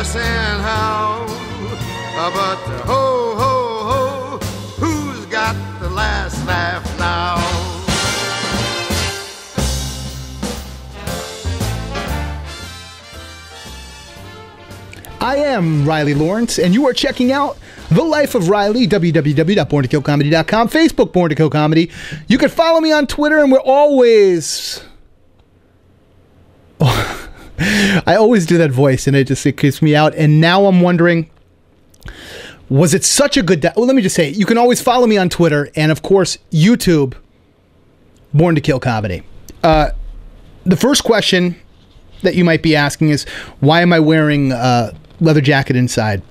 yes and how. But ho, ho, ho, who's got the last laugh now? I am Riley Laurence, and you are checking out The Life of Ryely, www.borntokillcomedy.com, Facebook, Born to Kill Comedy. You can follow me on Twitter, and we're always... I always do that voice, and it creeps me out. And now I'm wondering, was it such a good... Well, let me just say, you can always follow me on Twitter, and of course, YouTube, Born to Kill Comedy. The first question that you might be asking is, why am I wearing a leather jacket inside?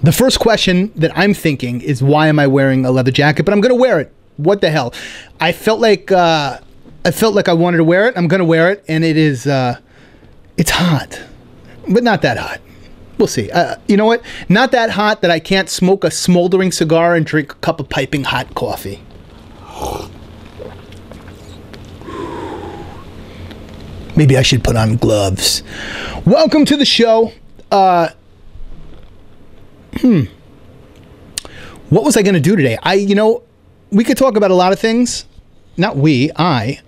The first question that I'm thinking is, why am I wearing a leather jacket? But I'm going to wear it. What the hell? I felt like I wanted to wear it. I'm going to wear it, and it is it's hot, but not that hot. We'll see. You know what? Not that hot that I can't smoke a smoldering cigar and drink a cup of piping hot coffee. Maybe I should put on gloves. Welcome to the show. What was I going to do today? We could talk about a lot of things. Not we, I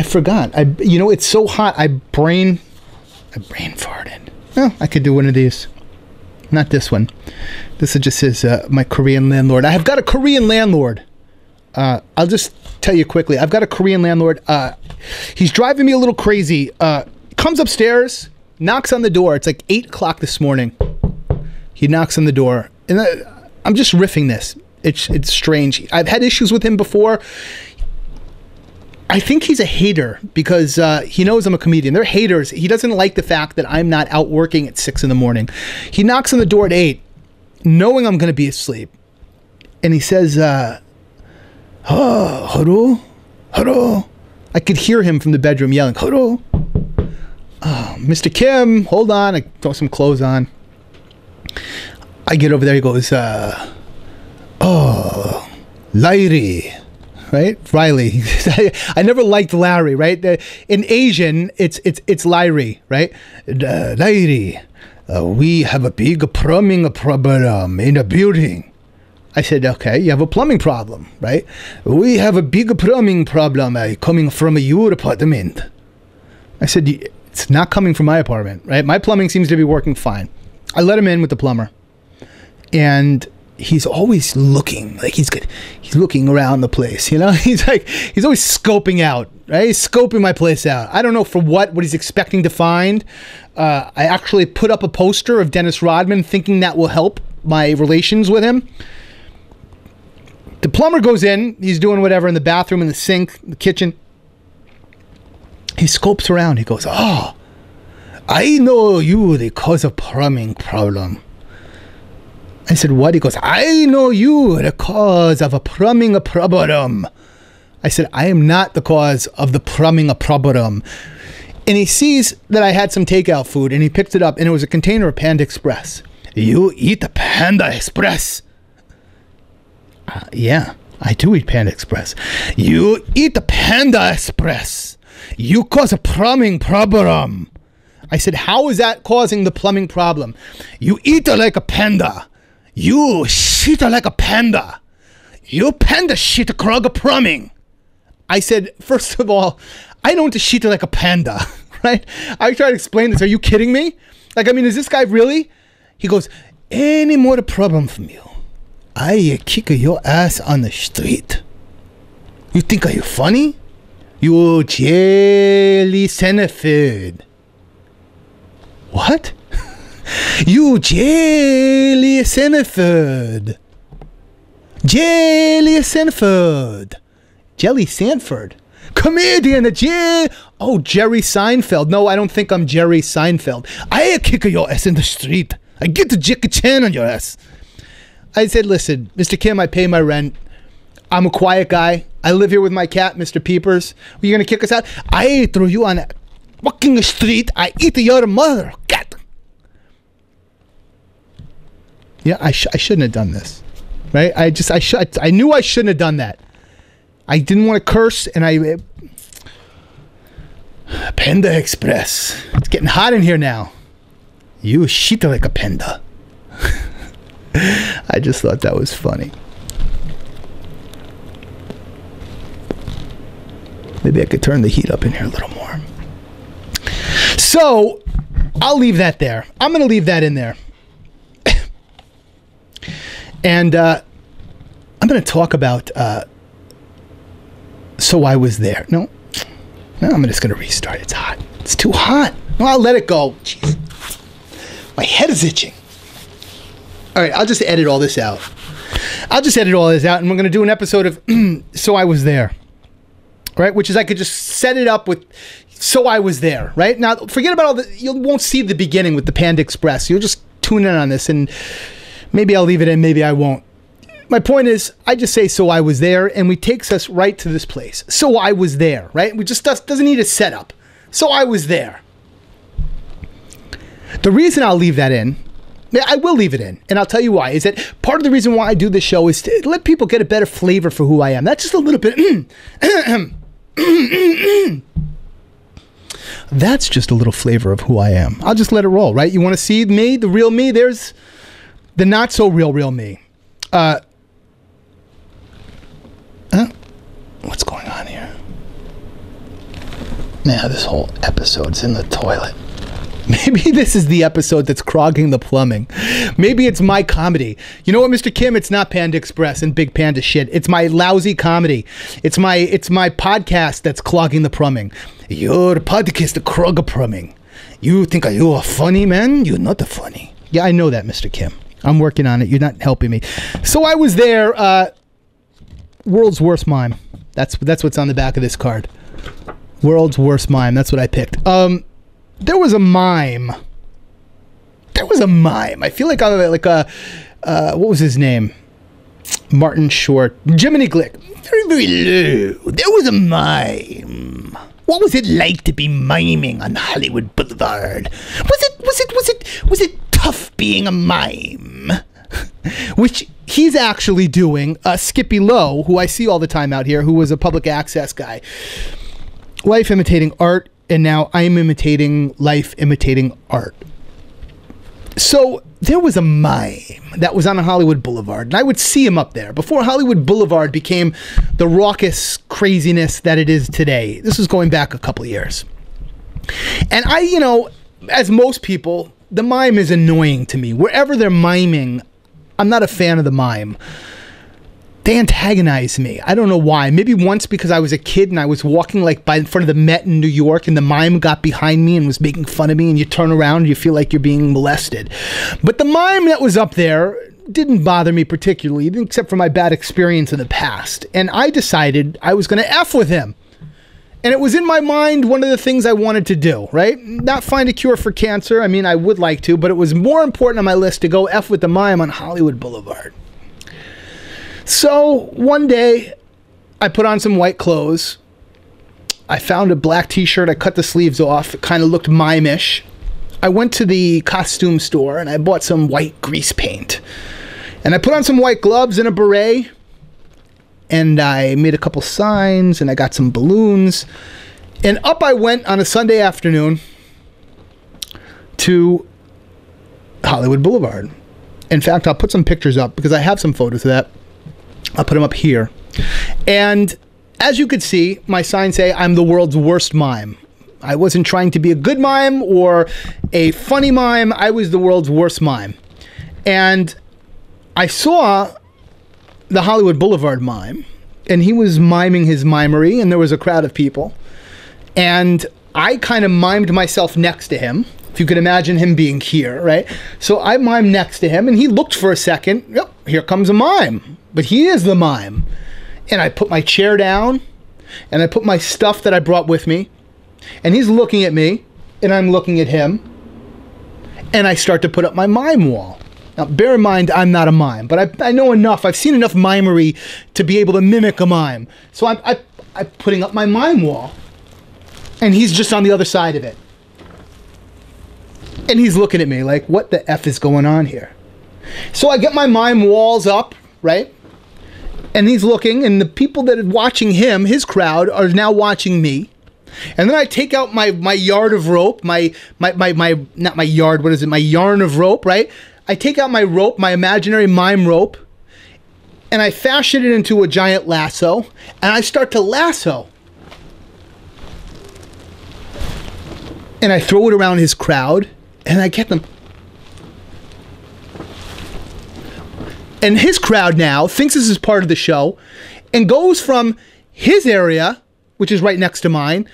forgot. It's so hot. I brain farted. Well, I could do one of these. Not this one. This just says my Korean landlord. I have got a Korean landlord. I'll just tell you quickly. I've got a Korean landlord. He's driving me a little crazy. Comes upstairs, knocks on the door. It's like 8 o'clock this morning. He knocks on the door. And I'm just riffing this. It's strange. I've had issues with him before. I think he's a hater because he knows I'm a comedian. They're haters. He doesn't like the fact that I'm not out working at 6 in the morning. He knocks on the door at 8, knowing I'm going to be asleep. And he says, hello? Hello? I could hear him from the bedroom yelling, hello? Oh, Mr. Kim, hold on. I throw some clothes on. I get over there. He goes, oh, Larry, right? Riley. I never liked Larry, right? In Asian, it's Larry, right? Larry, we have a big plumbing problem in the building. I said, okay, you have a plumbing problem, right? We have a big plumbing problem coming from your apartment. I said, it's not coming from my apartment, right? My plumbing seems to be working fine. I let him in with the plumber. And he's always looking, like he's looking around the place, you know? He's always scoping out, right? He's scoping my place out. I don't know for what he's expecting to find. I actually put up a poster of Dennis Rodman thinking that will help my relations with him. The plumber goes in, he's doing whatever in the bathroom, in the sink, the kitchen. He scopes around, he goes, oh, I know you the cause of plumbing problem. I said, what? He goes, I know you the cause of a plumbing problem. I said, I am not the cause of the plumbing problem. And he sees that I had some takeout food, and he picks it up, and it was a container of Panda Express. You eat the Panda Express? Yeah, I do eat Panda Express. You eat the Panda Express. You cause a plumbing problem. I said, how is that causing the plumbing problem? You eat it like a panda. You shit like a panda. You panda shit clog plumbing. I said, first of all, I don't shit like a panda, right? I tried to explain this. Are you kidding me? Like, I mean, is this guy really? He goes, any more problem from you? I kick your ass on the street. You think are you funny? You jelly centipede. What? You jelly Sanford. Jelly Sanford. Jelly Sanford. Comedian, oh, Jerry Seinfeld. No, I don't think I'm Jerry Seinfeld. I kick your ass in the street. I get the Jackie Chan on your ass. I said, listen, Mr. Kim, I pay my rent. I'm a quiet guy. I live here with my cat, Mr. Peepers. Are you going to kick us out? I throw you on a fucking street. I eat your mother, cat. Yeah, I shouldn't have done this, right? I knew I shouldn't have done that. I didn't want to curse, and Panda Express. It's getting hot in here now. You shit like a panda. I just thought that was funny. Maybe I could turn the heat up in here a little more. So, I'll leave that there. I'm going to leave that in there. And I'm going to talk about So I Was There. No, I'm just going to restart. It's hot. It's too hot. No, I'll let it go. Jeez. My head is itching. All right, I'll just edit all this out. And we're going to do an episode of So I Was There. Right? Which is I could just set it up with So I Was There. Right? Now, forget about all the... You won't see the beginning with the Panda Express. You'll just tune in on this, and maybe I'll leave it in, maybe I won't. My point is, I just say So I Was There, and it takes us right to this place. So I was there, right? We just doesn't need a setup. So I was there. The reason I'll leave that in, I will leave it in, and I'll tell you why, is that part of the reason why I do this show is to let people get a better flavor for who I am. That's just a little bit... That's just a little flavor of who I am. I'll just let it roll, right? You want to see me, the real me? There's the not so real me. What's going on here? Now this whole episode's in the toilet. Maybe this is the episode that's clogging the plumbing. Maybe it's my comedy. You know what, Mr. Kim? It's not Panda Express and Big Panda shit. It's my lousy comedy. It's my podcast that's clogging the plumbing. Your podcast that clog the plumbing. You think you are funny, man? You're not funny. Yeah, I know that, Mr. Kim. I'm working on it. You're not helping me. So I was there. World's worst mime. That's what's on the back of this card. World's worst mime. That's what I picked. There was a mime. I feel like I'm like a, what was his name? Martin Short. Jiminy Glick. Very, very low. There was a mime. What was it like to be miming on Hollywood Blvd? Was it tough being a mime? Which he's actually doing. Skippy Lowe, who I see all the time out here, who was a public access guy. Life imitating art. And now I'm imitating life, imitating art. So there was a mime that was on Hollywood Blvd. And I would see him up there before Hollywood Blvd became the raucous craziness that it is today. This was going back a couple of years. And as most people, the mime is annoying to me. Wherever they're miming, I'm not a fan of the mime. They antagonize me. I don't know why. Maybe once because I was a kid and I was walking like in front of the Met in New York and the mime got behind me and was making fun of me, and you turn around and you feel like you're being molested. But the mime that was up there didn't bother me particularly, except for my bad experience in the past. And I decided I was going to F with him. And it was in my mind one of the things I wanted to do, right? Not find a cure for cancer. I mean, I would like to, but it was more important on my list to go F with the mime on Hollywood Blvd. So one day I put on some white clothes. I found a black t-shirt. I cut the sleeves off. It kind of looked mime-ish. I went to the costume store and I bought some white grease paint. And I put on some white gloves and a beret. And I made a couple signs and I got some balloons. And up I went on a Sunday afternoon to Hollywood Blvd. In fact, I'll put some pictures up because I have some photos of that. I'll put them up here. And as you could see, my signs say I'm the world's worst mime. I wasn't trying to be a good mime or a funny mime. I was the world's worst mime. And I saw the Hollywood Blvd mime, and he was miming his mimery, and there was a crowd of people. And I kind of mimed myself next to him. If you could imagine him being here, right? So I mimed next to him, and he looked for a second. Yep, here comes a mime. But he is the mime. And I put my chair down, and I put my stuff that I brought with me, and he's looking at me, and I'm looking at him, and I start to put up my mime wall. Now, bear in mind, I'm not a mime, but I know enough. I've seen enough mimery to be able to mimic a mime. So I'm putting up my mime wall, and he's just on the other side of it. And he's looking at me like, what the F is going on here? So I get my mime walls up, right? And he's looking, and the people that are watching him, his crowd, are now watching me. And then I take out my yard of rope, not my yard, what is it? My yarn of rope, right? I take out my rope, my imaginary mime rope, and I fashion it into a giant lasso, and I start to lasso. And I throw it around his crowd, and I get them. And his crowd now thinks this is part of the show, and goes from his area, which is right next to mine,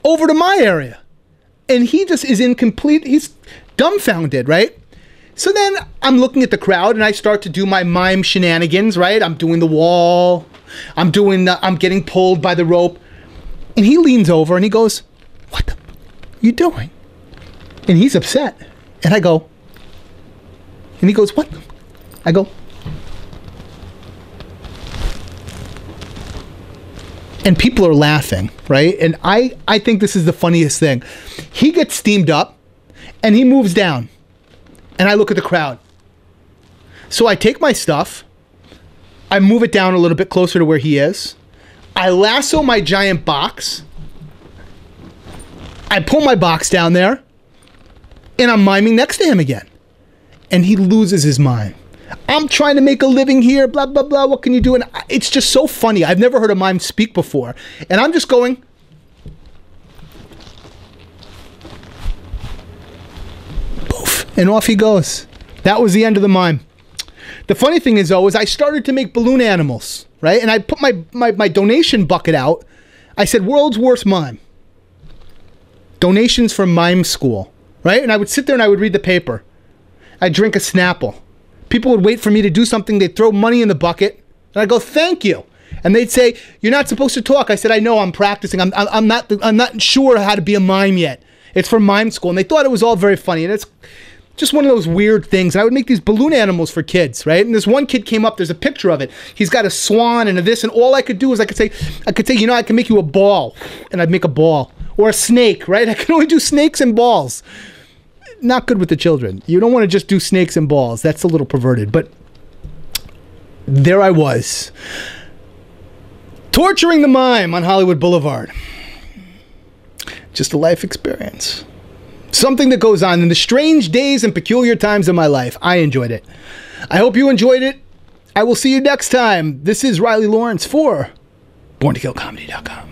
over to my area. And he just is he's dumbfounded, right? So then I'm looking at the crowd and I start to do my mime shenanigans, right? I'm doing the wall. I'm getting pulled by the rope. And he leans over and he goes, "What the are you doing?" And he's upset. And I go, and he goes, "What the?" I go, and people are laughing, right? And I think this is the funniest thing. He gets steamed up and he moves down. And I look at the crowd. So I take my stuff. I move it down a little bit closer to where he is. I lasso my giant box. I pull my box down there. And I'm miming next to him again. And he loses his mind. I'm trying to make a living here, blah, blah, blah. What can you do? And it's just so funny. I've never heard a mime speak before. And I'm just going. Poof. And off he goes. That was the end of the mime. The funny thing is, though, is I started to make balloon animals, right? And I put my donation bucket out. I said, world's worst mime. Donations from mime school, right? And I would sit there and I would read the paper. I'd drink a Snapple. People would wait for me to do something. They'd throw money in the bucket. And I'd go, "Thank you." And they'd say, "You're not supposed to talk." I said, "I know, I'm practicing. I'm not sure how to be a mime yet. It's for mime school." And they thought it was all very funny. And it's just one of those weird things. And I would make these balloon animals for kids, right? And this one kid came up. There's a picture of it. He's got a swan and a this. And all I could do is I could say, "You know, I can make you a ball." And I'd make a ball. Or a snake, right? I can only do snakes and balls. Not good with the children. You don't want to just do snakes and balls. That's a little perverted. But there I was, torturing the mime on Hollywood Boulevard. Just a life experience. Something that goes on in the strange days and peculiar times of my life. I enjoyed it. I hope you enjoyed it. I will see you next time. This is Ryely Laurence for BornToKillComedy.com.